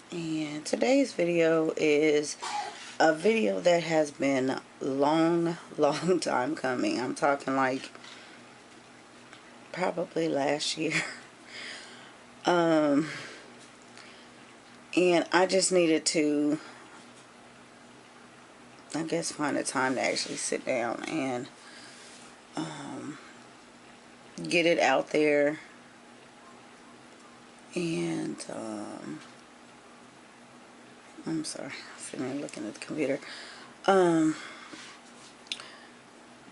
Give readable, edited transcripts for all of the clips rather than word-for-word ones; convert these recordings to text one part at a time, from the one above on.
And today's video is a video that has been long time coming. I'm talking like probably last year. Um, and I just needed to, I guess, find a time to actually sit down and get it out there. And I'm sorry, I'm sitting there looking at the computer.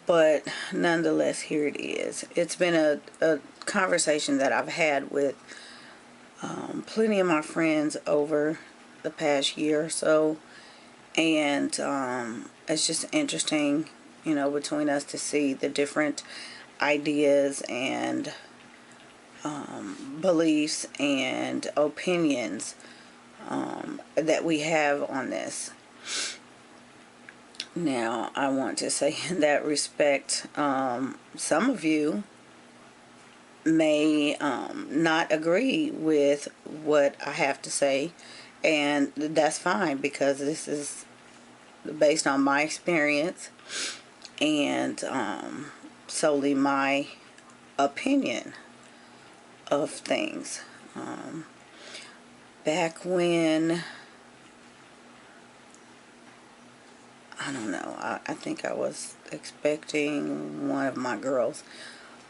But nonetheless, here it is. It's been a conversation that I've had with plenty of my friends over the past year or so. And it's just interesting, between us to see the different ideas and beliefs and opinions that we have on this. Now, I want to say in that respect, some of you may not agree with what I have to say, and that's fine because this is based on my experience and solely my opinion of things. Back when, I don't know, I think I was expecting one of my girls.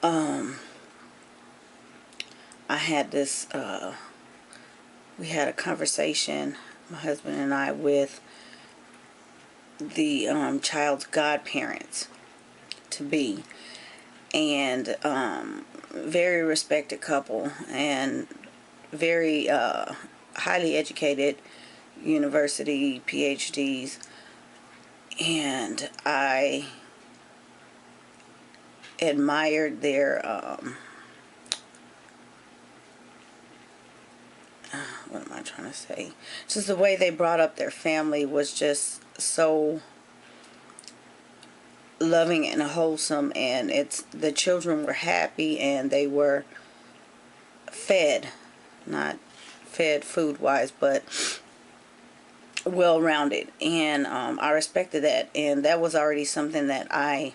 I had this, we had a conversation, my husband and I, with the child's godparents to be, and very respected couple and very highly educated, university PhDs, and I admired their what am I trying to say? Just the way they brought up their family was just so loving and wholesome, and the children were happy and they were fed, not fed food wise, but well rounded, and I respected that, and that was already something that I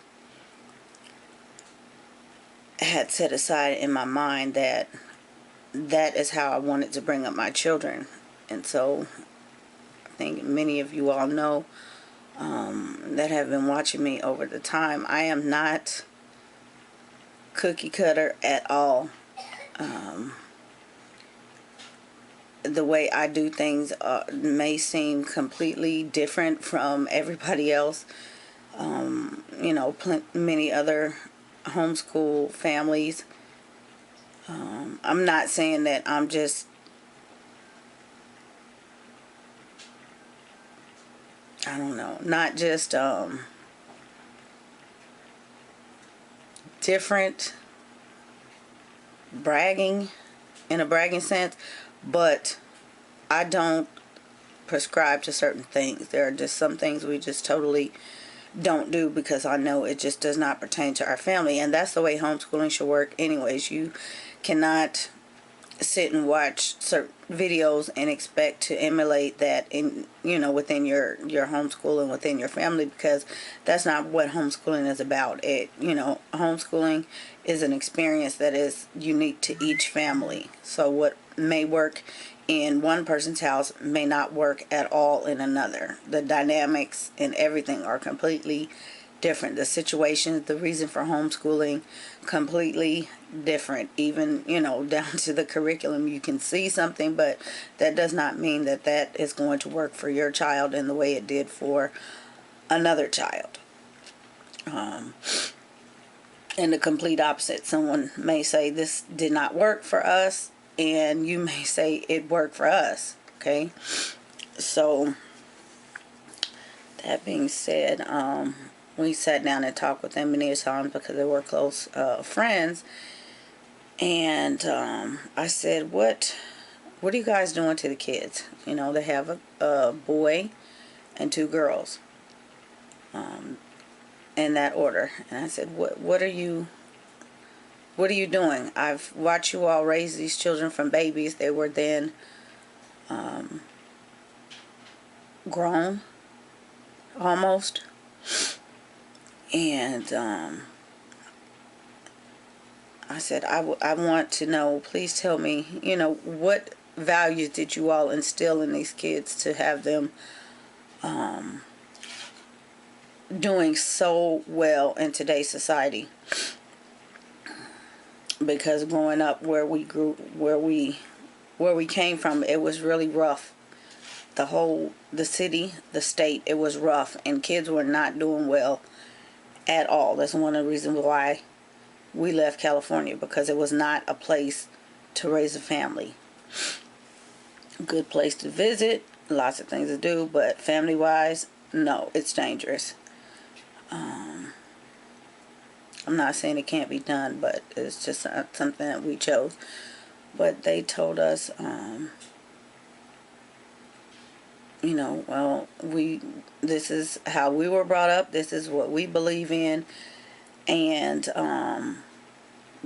had set aside in my mind, that is how I wanted to bring up my children. And so I think many of you all know that have been watching me over the time, I am not cookie cutter at all. The way I do things may seem completely different from everybody else. Many other homeschool families. I'm not saying that I'm just not just different, bragging in a bragging sense, but I don't prescribe to certain things. There are just some things we just totally don't do because I know it just does not pertain to our family, and that's the way homeschooling should work anyways. You cannot sit and watch certain videos and expect to emulate that in within your homeschool and within your family, because that's not what homeschooling is about. Homeschooling is an experience that is unique to each family. So what may work in one person's house may not work at all in another. The dynamics and everything are completely different. The situation, the reason for homeschooling, completely different. Even, down to the curriculum. You can see something, but that does not mean that that is going to work for your child in the way it did for another child. And the complete opposite. Someone may say this did not work for us, and you may say it worked for us. Okay? So, that being said, we sat down and talked with them many times because they were close friends. And I said, what are you guys doing to the kids? They have a boy and 2 girls, in that order. And I said, what are you doing? I've watched you all raise these children from babies. They were then grown almost. And I said, I want to know, please tell me, what values did you all instill in these kids to have them doing so well in today's society? Because growing up where we came from, it was really rough. The city, the state, it was rough, and kids were not doing well at all. That's one of the reasons why we left California, because it was not a place to raise a family. Good place to visit, lots of things to do, but family wise, no, it's dangerous. I'm not saying it can't be done, but it's just something that we chose. But they told us, well, this is how we were brought up, this is what we believe in, and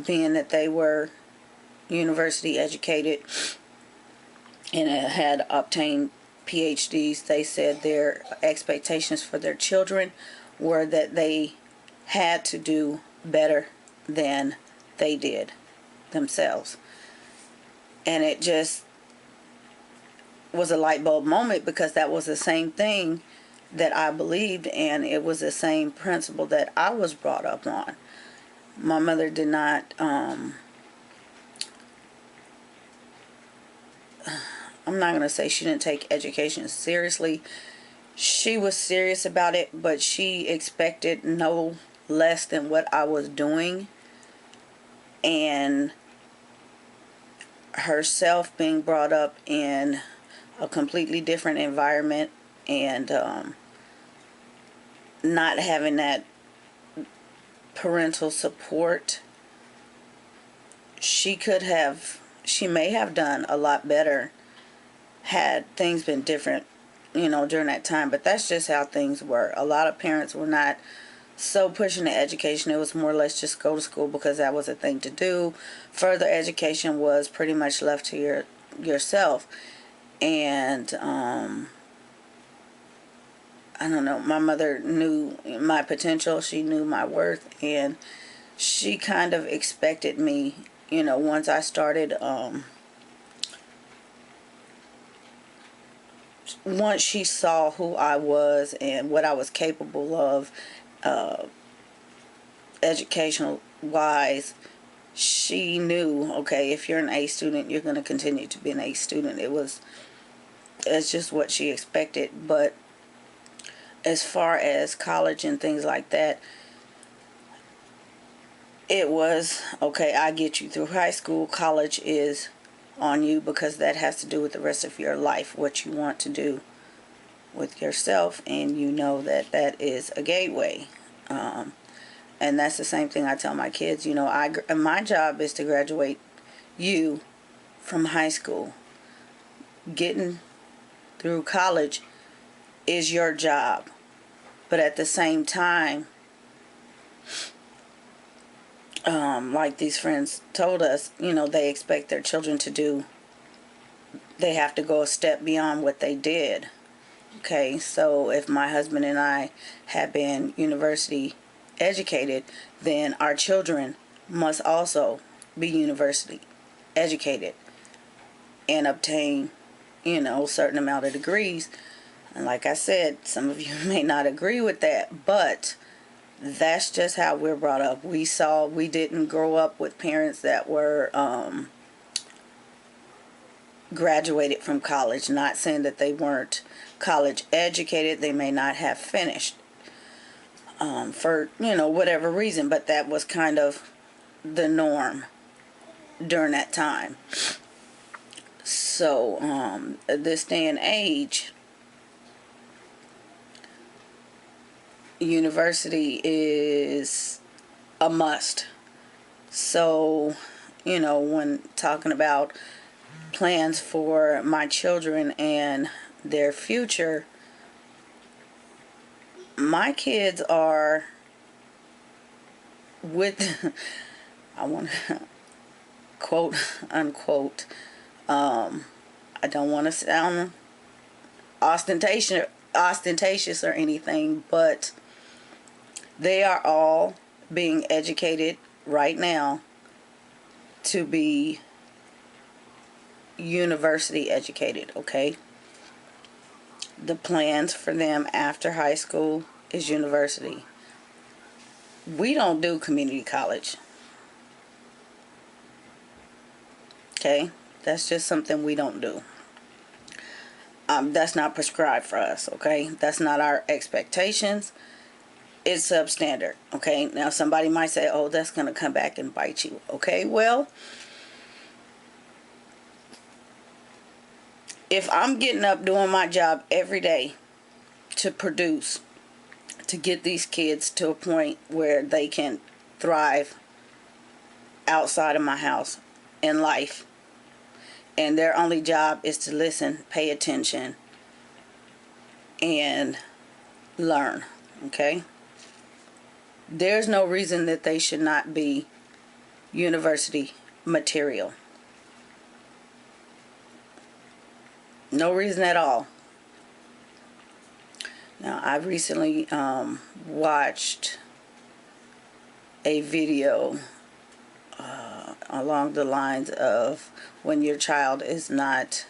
being that they were university educated and had obtained PhDs, they said their expectations for their children were that they had to do better than they did themselves. And it just was a light bulb moment, because that was the same thing that I believed, and it was the same principle that I was brought up on. My mother did not, I'm not going to say she didn't take education seriously. She was serious about it, but she expected no less than what I was doing. And herself being brought up in a completely different environment, and not having that parental support, she may have done a lot better had things been different, during that time. But that's just how things were. A lot of parents were not so pushing the education. It was more or less just go to school because that was a thing to do. Further education was pretty much left to yourself. And I don't know, my mother knew my potential, she knew my worth, and she kind of expected me, once I started, once she saw who I was and what I was capable of, educational wise, she knew, okay, if you're an A student, you're going to continue to be an A student. It's just what she expected. But as far as college and things like that, it was, okay, I get you through high school. College is on you, because that has to do with the rest of your life, what you want to do with yourself, and that is a gateway. And that's the same thing I tell my kids. My job is to graduate you from high school. Getting through college is your job. But at the same time, like these friends told us, they expect their children to do, they have to go a step beyond what they did. Okay, so if my husband and I had been university educated, then our children must also be university educated and obtain, a certain amount of degrees. And like I said, some of you may not agree with that, but that's just how we're brought up. We didn't grow up with parents that were graduated from college. Not saying that they weren't college educated. They may not have finished for, whatever reason, but that was kind of the norm during that time. So this day and age, university is a must. So, when talking about plans for my children and their future, my kids are with, I want to quote unquote, I don't want to sound ostentatious or anything, but they are all being educated right now to be university educated, okay? The plans for them after high school is university. We don't do community college. Okay? That's just something we don't do. That's not prescribed for us, okay? That's not our expectations. It's substandard, okay? Now somebody might say, oh, that's going to come back and bite you. Okay, well, if I'm getting up doing my job every day to produce, to get these kids to a point where they can thrive outside of my house in life, and their only job is to listen, pay attention, and learn, okay? There's no reason that they should not be university material. No reason at all. Now, I recently watched a video along the lines of when your child is not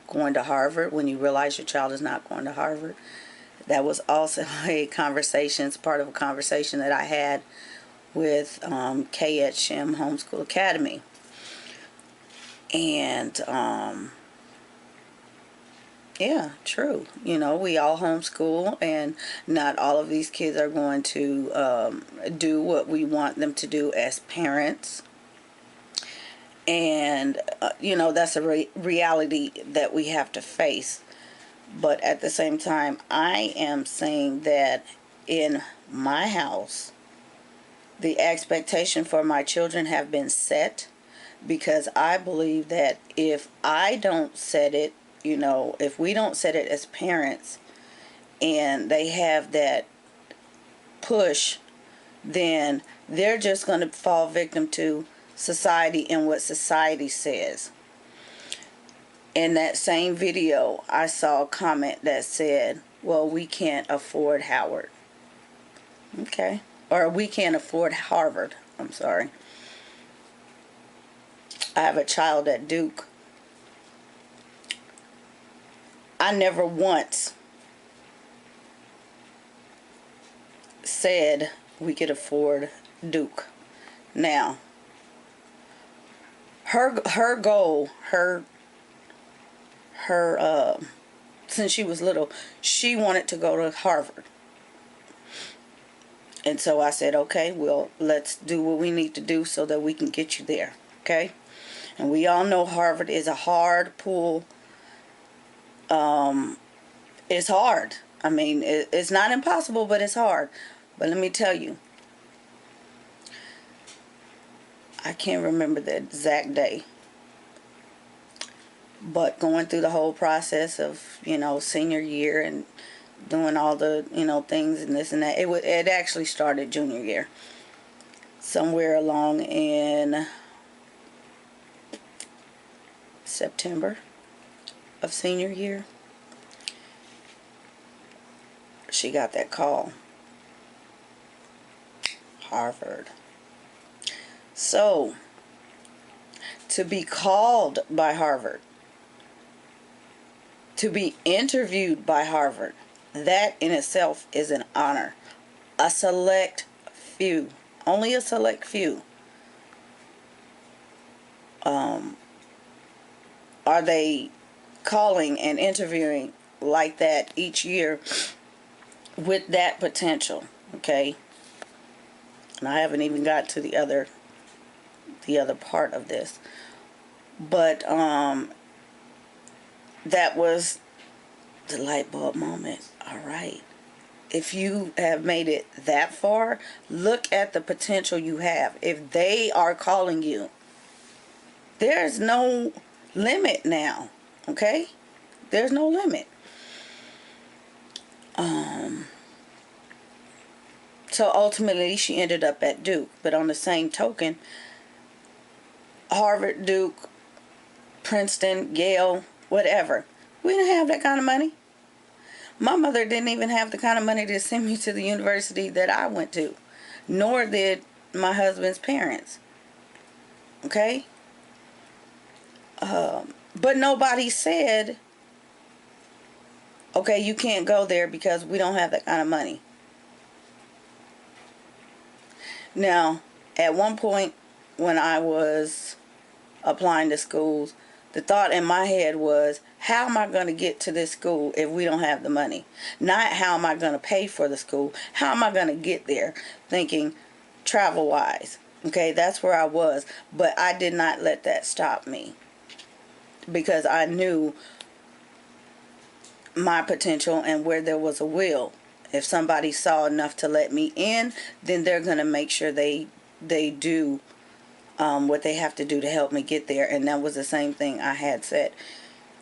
going to Harvard, when you realize your child is not going to Harvard. That was also a conversation, it's part of a conversation that I had with Kay at Shem Homeschool Academy. And yeah, true. You know, we all homeschool, and not all of these kids are going to do what we want them to do as parents. And, you know, that's a reality that we have to face. But at the same time, I am saying that in my house, the expectation for my children have been set, because I believe that if I don't set it, you know, if we don't set it as parents and they have that push, then they're just going to fall victim to society and what society says. In that same video, I saw a comment that said, well, we can't afford Howard. Okay. Or we can't afford Harvard. I'm sorry. I have a child at Duke. I never once said we could afford Duke. Now, her goal, since she was little, she wanted to go to Harvard. And so I said, okay, well, let's do what we need to do so that we can get you there, okay? And we all know Harvard is a hard pull. It's hard. I mean, it's not impossible, but it's hard. But let me tell you, I can't remember the exact day, but going through the whole process of, you know, senior year and doing all the, you know, things and this and that, it actually started junior year. Somewhere along in September of senior year, she got that call. Harvard. So, to be called by Harvard, to be interviewed by Harvard, that in itself is an honor. A select few, only a select few, are they calling and interviewing like that each year with that potential, okay? And I haven't even got to the other part of this, but that was the light bulb moment. All right, if you have made it that far, look at the potential you have. If they are calling you, there's no limit now, okay? There's no limit. So ultimately she ended up at Duke. But on the same token, Harvard, Duke, Princeton, Yale, whatever, we didn't have that kind of money. My mother didn't even have the kind of money to send me to the university that I went to, nor did my husband's parents. Okay? But nobody said, okay, you can't go there because we don't have that kind of money. Now, at one point when I was applying to schools, the thought in my head was, how am I going to get to this school if we don't have the money? Not how am I going to pay for the school. How am I going to get there? Thinking travel wise. Okay, that's where I was. But I did not let that stop me, because I knew my potential, and where there was a will, if somebody saw enough to let me in, then they're going to make sure they do what they have to do to help me get there. And that was the same thing I had set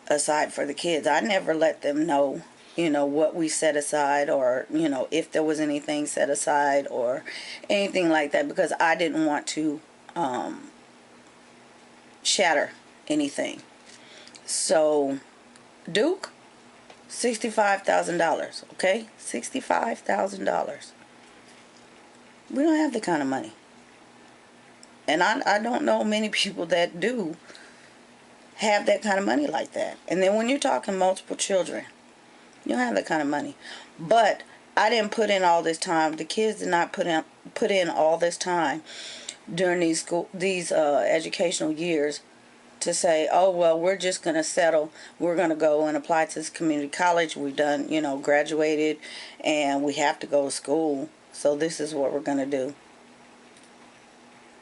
aside for the kids. I never let them know, what we set aside, or, if there was anything set aside or anything like that, because I didn't want to shatter anything. So, Duke, $65,000, okay? $65,000. We don't have the kind of money. And I don't know many people that do have that kind of money like that. And then when you're talking multiple children, you don't have that kind of money. But I didn't put in all this time. The kids did not put in all this time during these educational years to say, oh, well, we're just going to settle. We're going to go and apply to this community college. We've done, graduated, and we have to go to school. So this is what we're going to do.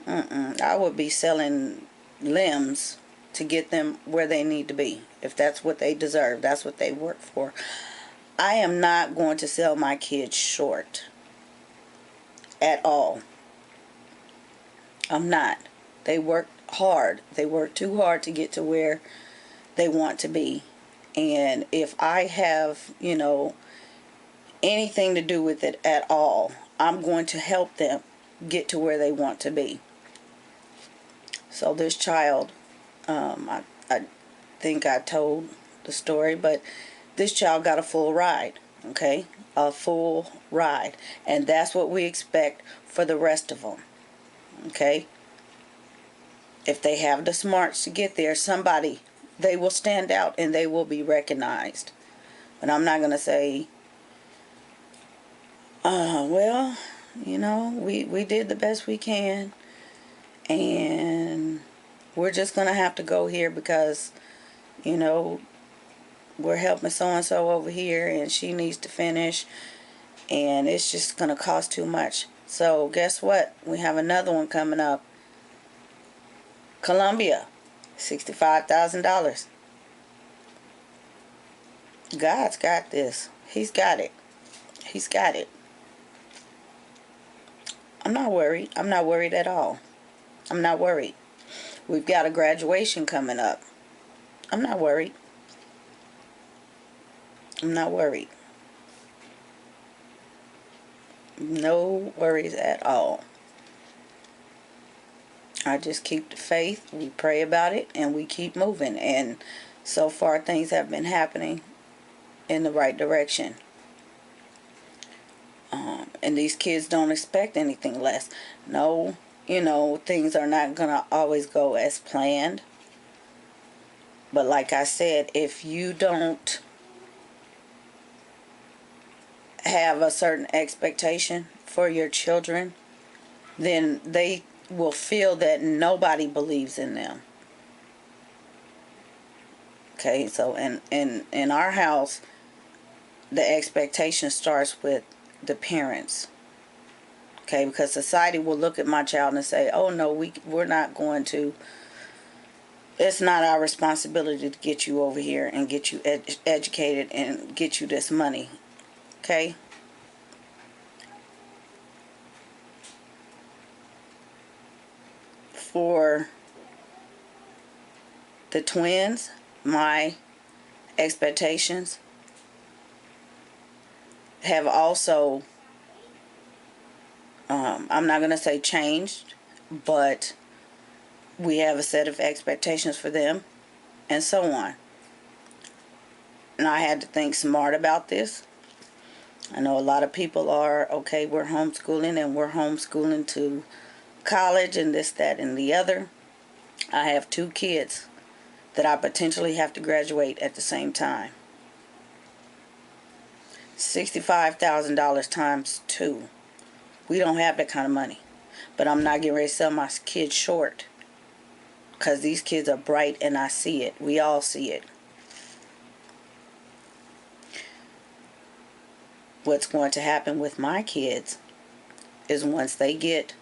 I would be selling limbs to get them where they need to be. If that's what they deserve, that's what they work for. I am not going to sell my kids short at all. I'm not. They work hard. They work too hard to get to where they want to be. And if I have, anything to do with it at all, I'm going to help them get to where they want to be. So this child, I think I told the story, but this child got a full ride, okay? A full ride. And that's what we expect for the rest of them, okay? If they have the smarts to get there, they will stand out and they will be recognized. But I'm not going to say, well, we did the best we can, and we're just going to have to go here because, we're helping so-and-so over here and she needs to finish, and it's just going to cost too much. So guess what? We have another one coming up. Columbia, $65,000. God's got this. He's got it. He's got it. I'm not worried. I'm not worried at all. I'm not worried. We've got a graduation coming up. I'm not worried. I'm not worried. No worries at all. I just keep the faith. We pray about it and we keep moving. And so far things have been happening in the right direction. And these kids don't expect anything less. No, things are not going to always go as planned. But like I said, if you don't have a certain expectation for your children, then they will feel that nobody believes in them. Okay, so in our house, the expectation starts with the parents. Okay, because society will look at my child and say, oh no, we're not going to, it's not our responsibility to get you over here and get you educated and get you this money. Okay? For the twins, my expectations have also, I'm not going to say changed, but we have a set of expectations for them, and so on. And I had to think smart about this. I know a lot of people are, okay, we're homeschooling and we're homeschooling to college and this, that, and the other. I have 2 kids that I potentially have to graduate at the same time. $65,000 times 2. We don't have that kind of money. But I'm not getting ready to sell my kids short. Because these kids are bright and I see it. We all see it. What's going to happen with my kids is once they get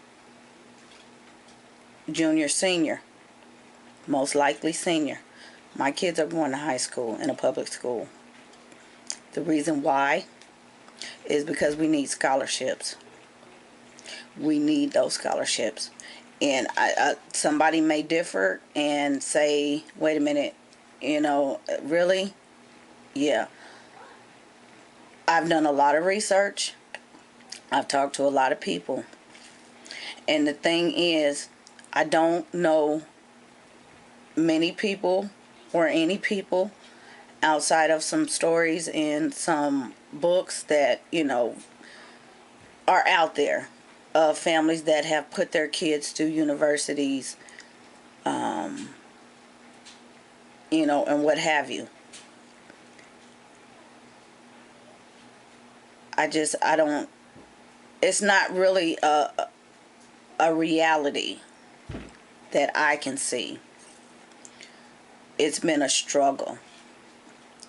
junior, senior, most likely senior, my kids are going to high school in a public school. The reason why is because we need scholarships. We need those scholarships. And somebody may differ and say, wait a minute, really? Yeah. I've done a lot of research. I've talked to a lot of people. And the thing is, I don't know many people or any people outside of some stories and some books that, are out there of families that have put their kids through universities, and what have you. I don't, it's not really a reality that I can see. It's been a struggle.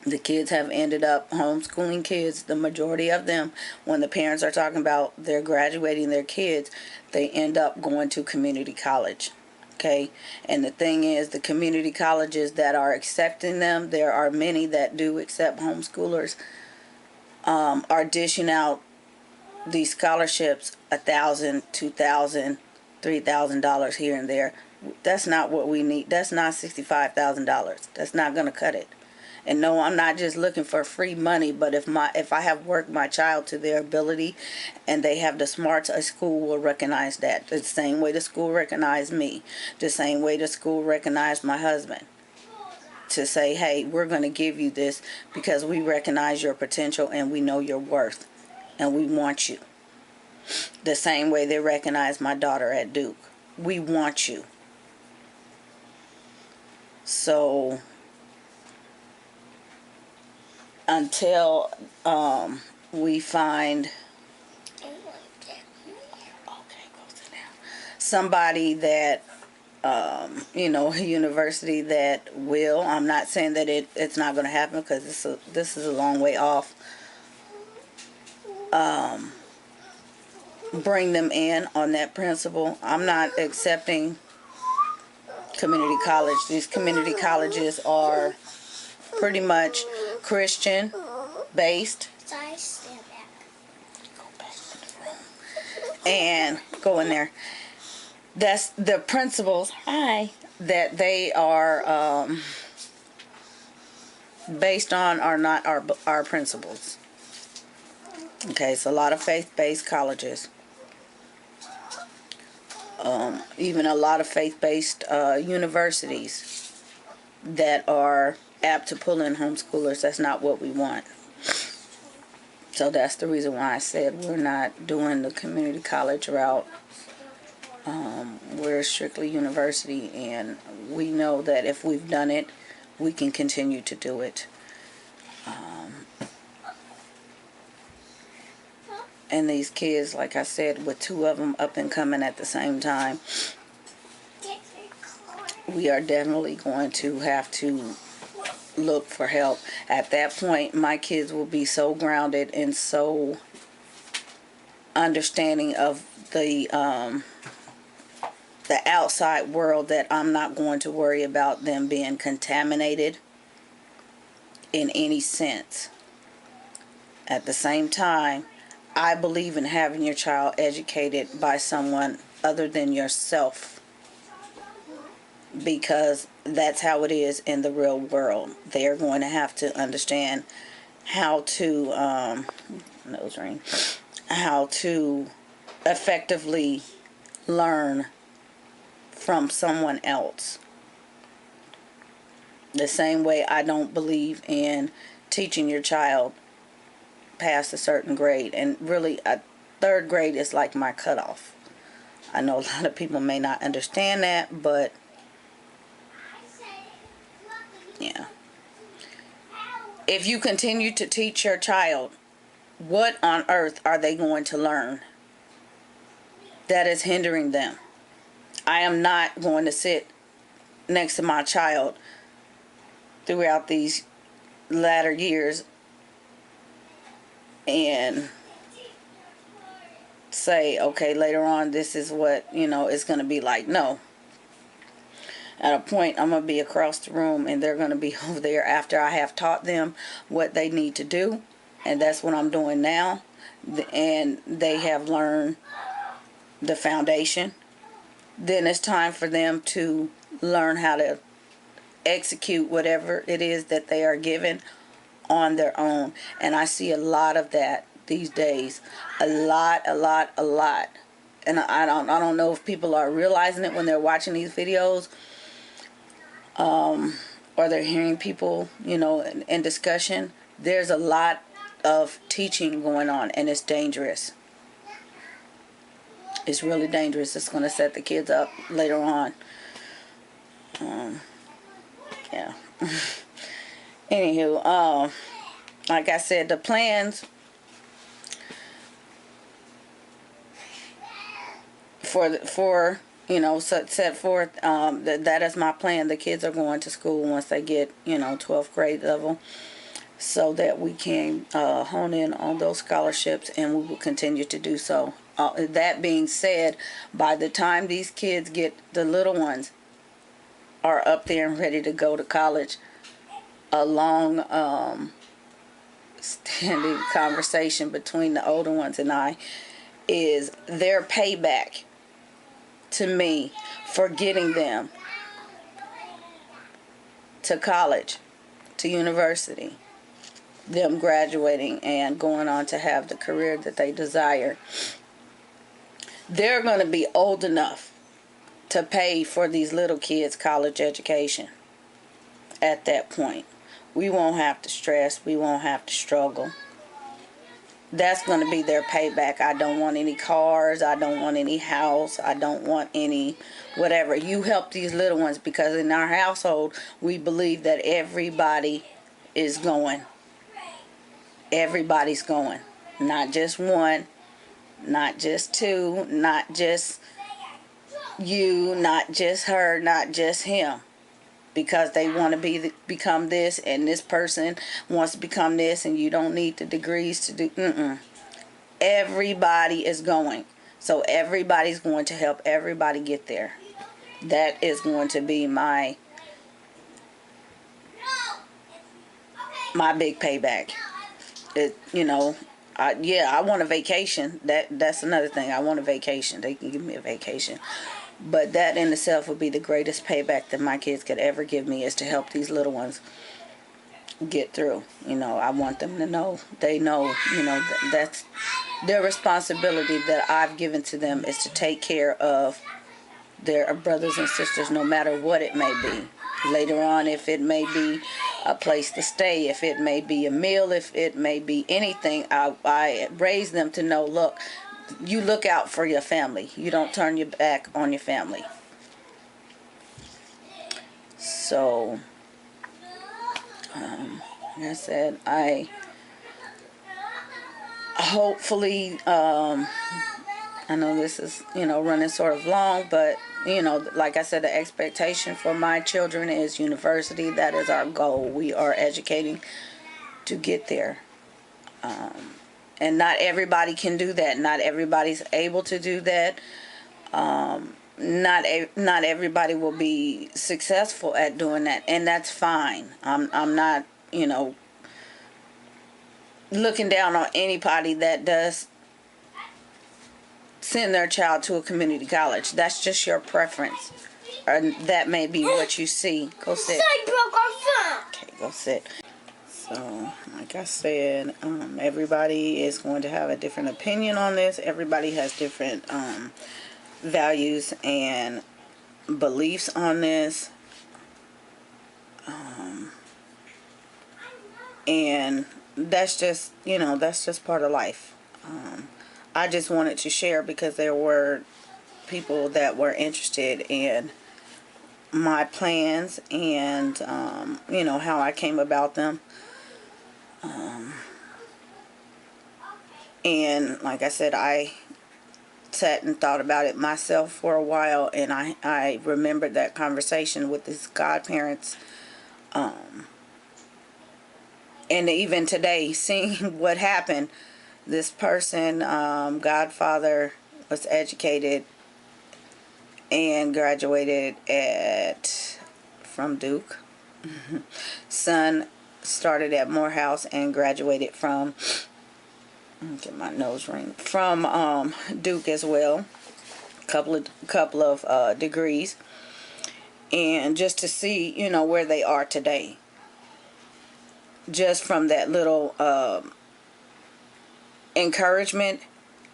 The kids have ended up homeschooling kids. The majority of them, when the parents are talking about they're graduating their kids, they end up going to community college. Okay? And the thing is, the community colleges that are accepting them, there are many that do accept homeschoolers, are dishing out these scholarships, $1,000, $2,000, $3,000 here and there. That's not what we need. That's not $65,000. That's not going to cut it. And no, I'm not just looking for free money, but if I have worked my child to their ability and they have the smarts, a school will recognize that. The same way the school recognized me. The same way the school recognized my husband. To say, hey, we're going to give you this because we recognize your potential and we know your worth. And we want you. The same way they recognize my daughter at Duke. We want you. So until we find somebody that a university that will, I'm not saying that it's not going to happen because this is a long way off, bring them in on that principle. I'm not accepting community college. These community colleges are pretty much Christian based. Go back to the room and go in there. That's the principles that they are based on are not our principles. Okay, so a lot of faith-based colleges, even a lot of faith-based universities that are apt to pull in homeschoolers. That's not what we want. So that's the reason why I said we're not doing the community college route. We're strictly university, and we know that if we've done it, we can continue to do it. And these kids, like I said, with 2 of them up and coming at the same time, we are definitely going to have to look for help. At that point, my kids will be so grounded and so understanding of the outside world that I'm not going to worry about them being contaminated in any sense. At the same time, I believe in having your child educated by someone other than yourself, because that's how it is in the real world. They're going to have to understand how to how to effectively learn from someone else. The same way I don't believe in teaching your child past a certain grade. And really, a third grade is like my cutoff. I know a lot of people may not understand that, but yeah. If you continue to teach your child, what on earth are they going to learn that is hindering them? I am not going to sit next to my child throughout these latter years and say, okay, later on this is what, it's going to be like. No. At a point, I'm going to be across the room and they're going to be over there after I have taught them what they need to do. And that's what I'm doing now. And they have learned the foundation. Then it's time for them to learn how to execute whatever it is that they are given on their own. And I see a lot of that these days. A lot. And I don't know if people are realizing it when they're watching these videos, or they're hearing people, in discussion. There's a lot of teaching going on, and it's dangerous. It's really dangerous. It's going to set the kids up later on. Yeah. Anywho, like I said, the plans for set forth, that is my plan. The kids are going to school once they get 12th grade level, so that we can hone in on those scholarships, and we will continue to do so. That being said, by the time these kids get, the little ones are up there and ready to go to college, a long standing conversation between the older ones and I is their payback to me for getting them to college, to university, them graduating and going on to have the career that they desire. They're going to be old enough to pay for these little kids' college education at that point. We won't have to stress. We won't have to struggle. That's going to be their payback. I don't want any cars. I don't want any house. I don't want any whatever. You help these little ones, because in our household, we believe that everybody is going. Everybody's going. Not just one, not just two, not just you, not just her, not just him. Because they want to become this, and this person wants to become this, and you don't need the degrees to do. Everybody is going. So everybody's going to help everybody get there. That is going to be my big payback. I want a vacation. That's another thing. I want a vacation. They can give me a vacation. But that in itself would be the greatest payback that my kids could ever give me, is to help these little ones get through. I want them to know, they know, that's their responsibility that I've given to them, is to take care of their brothers and sisters, no matter what it may be. Later on, if it may be a place to stay, if it may be a meal, if it may be anything, I raise them to know, look, you look out for your family. You don't turn your back on your family. So, like I said, I hopefully, I know this is, running sort of long, but, like I said, the expectation for my children is university. That is our goal. We are educating to get there. And not everybody can do that. Not everybody's able to do that. Not everybody will be successful at doing that, and that's fine. I'm not, looking down on anybody that does send their child to a community college. That's just your preference, or that may be what you see. Go sit. Okay, go sit. So, like I said, everybody is going to have a different opinion on this. Everybody has different values and beliefs on this. And that's just, that's just part of life. I just wanted to share because there were people that were interested in my plans and, how I came about them. And like I said, I sat and thought about it myself for a while, and I remembered that conversation with his godparents. And even today, seeing what happened, this person, godfather, was educated and graduated from Duke. Son started at Morehouse and graduated from, get my nose ring, from Duke as well. Couple of degrees. And just to see, where they are today, just from that little encouragement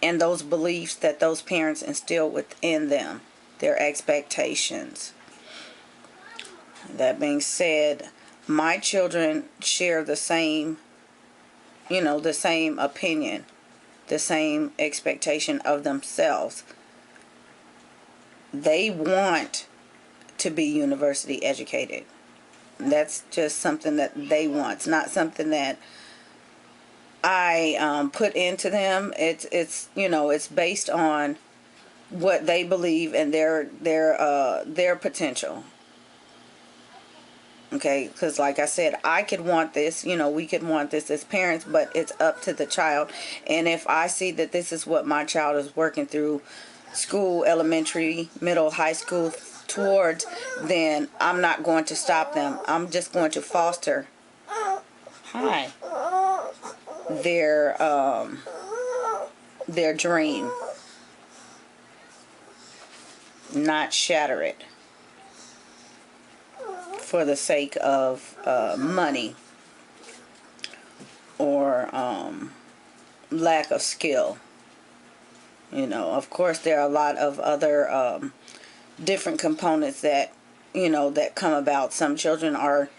and those beliefs that those parents instill within them, their expectations. That being said, my children share the same, the same opinion, the same expectation of themselves. They want to be university educated. That's just something that they want. It's not something that I put into them. It's based on what they believe and their potential. Okay, because like I said, I could want this, we could want this as parents, but it's up to the child. And if I see that this is what my child is working through school, elementary, middle, high school towards, then I'm not going to stop them. I'm just going to foster their dream, not shatter it for the sake of money or lack of skill. Of course, there are a lot of other different components that that come about. Some children are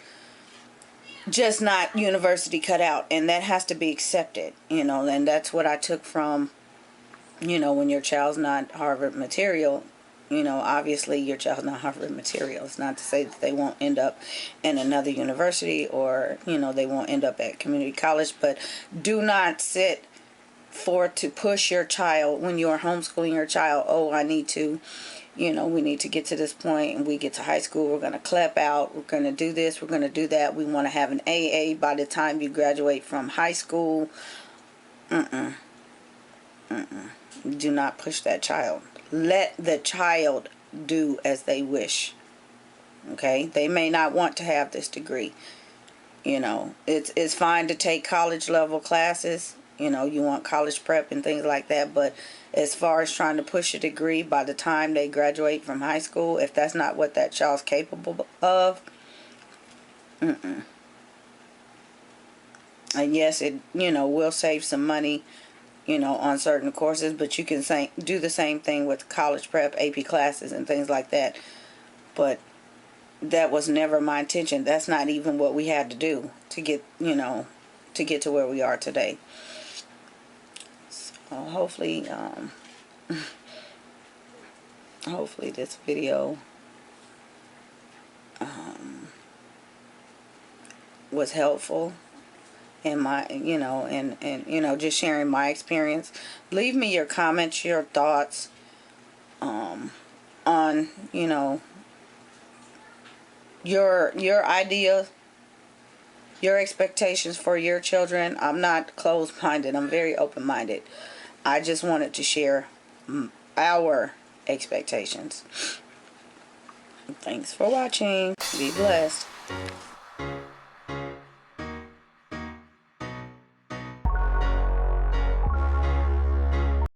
just not university cut out, and that has to be accepted. And that's what I took from when your child's not Harvard material. Obviously your child's not Harvard material. It's not to say that they won't end up in another university or they won't end up at community college, but do not sit to push your child when you're homeschooling your child. Oh, I need to, we need to get to this point, and we get to high school, we're going to clap out, we're going to do this, we're going to do that, we want to have an AA by the time you graduate from high school. Do not push that child. Let the child do as they wish. Okay, they may not want to have this degree. It's fine to take college level classes. You want college prep and things like that, but as far as trying to push a degree by the time they graduate from high school, if that's not what that child's capable of, and yes, it will save some money on certain courses, but you can do the same thing with college prep, AP classes, and things like that. But that was never my intention. That's not even what we had to do to get, to where we are today. So hopefully, hopefully this video was helpful. And my, and just sharing my experience. Leave me your comments, your thoughts, on, your ideas, your expectations for your children. I'm not closed-minded. I'm very open-minded. I just wanted to share our expectations. Thanks for watching. Be blessed.